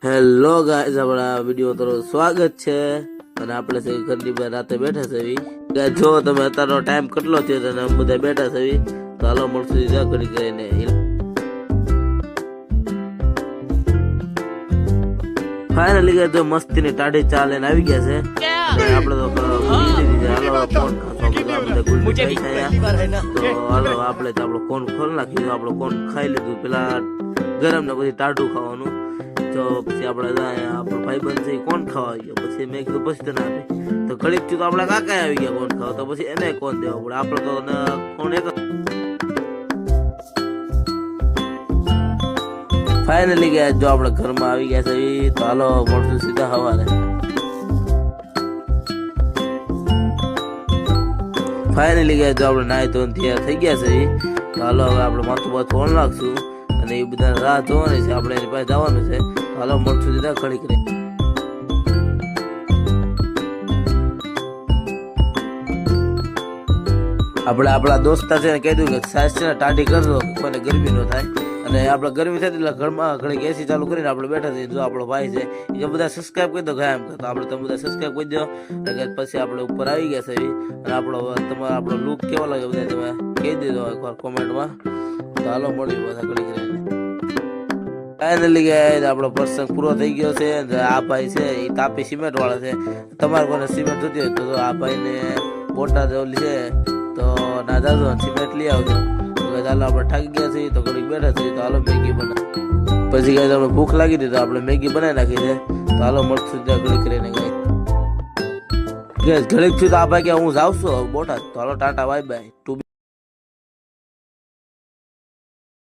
Hello guys, આપણા video તરફ સ્વાગત છે. અને આપણે છે ઘરની બહાર રાતે બેઠા છે. ગાઈસ જો તમે અત્યારનો ટાઈમ કેટલો થયો અને અમે બધા બેઠા છે. તો હાલો મળશું જા ઘડી કરીને. ફાઇનલી ગાઈસ જો મસ્તીની ટાઢી ચા લઈને આવી ગયા છે. આપણે તો ભૂલી લીધી છે. હાલો ફોન તો હાલો આપણે તો આપણો ફોન ખોલ નાખી. આપણો ફોન ખાઈ લીધું, પેલા ગરમ ને પછી ટાઢું ખાવાનું. તો પછી આપણે આપણો ભાઈબંધ છે કોણ ખાવા ગયો. પછી મેં કીધું પછી તને આપી તો ઘડીક થયું તો આપણા કાકા આવી ગયા કોણ ખાવા. તો પછી એને કોણ દેવા પડે, આપણે તો કોણ એક. ફાઇનલી ગયા જો આપણે ઘરમાં આવી ગયા છે. તો હાલો મળશું સીધા સવારે. ફાઇનલી ગયા જો આપણે નાહી ધોઈને તૈયાર થઈ ગયા છે. તો હાલો હવે આપણે માથું બાથું ઓન નાખશું અને એ બધા રાહ જોવાની છે. આપણે એની પાસે જવાનું છે. હાલો મળશું સીધા ખડી કરી. આપણે આપણા દોસ્તા છે ને કીધું કે સાસ છે ને ટાઢી કરજો, મને ગરમી ન થાય. અને આપણે ગરમી થતી એટલે ઘરમાં ઘડીક એસી ચાલુ કરીને આપણે બેઠા છીએ. જો આપણો ભાઈ છે એ બધા સબસ્ક્રાઈબ કરી દો ગયા એમ તો આપણે તમે બધા સબસ્ક્રાઈબ કરી દો. પછી આપણે ઉપર આવી ગયા છે. અને આપણો લુક કેવો લાગે બધા તમે કહી દેજો એકવાર કોમેન્ટમાં. તો હાલો મળી બધા ઘડી કરીને. ફાઇનલી ગયા આપણો પ્રસંગ પૂરો થઈ ગયો છે. આ ભાઈ છે એ તાપી સિમેન્ટ વાળા છે. તમારે કોને સિમેન્ટ જોતી હોય તો આ ભાઈને બોટાદ ઓલી છે તો ના જાજો સિમેન્ટ લઈ આવજો. ચાલો આપણે થાકી ગયા છીએ તો ઘડીક બેઠા છીએ. તો હાલો મેગી બનાવ. પછી ગાય આપણે ભૂખ લાગી હતી તો આપણે મેગી બનાવી નાખી છે. તો હાલો મળશું ત્યાં ઘડીક કરીને ગાય ઘડીક છું તો આ ભાઈ કે હું જાઉં છું બોટાદ. તો હાલો ટાટા બાય બાય.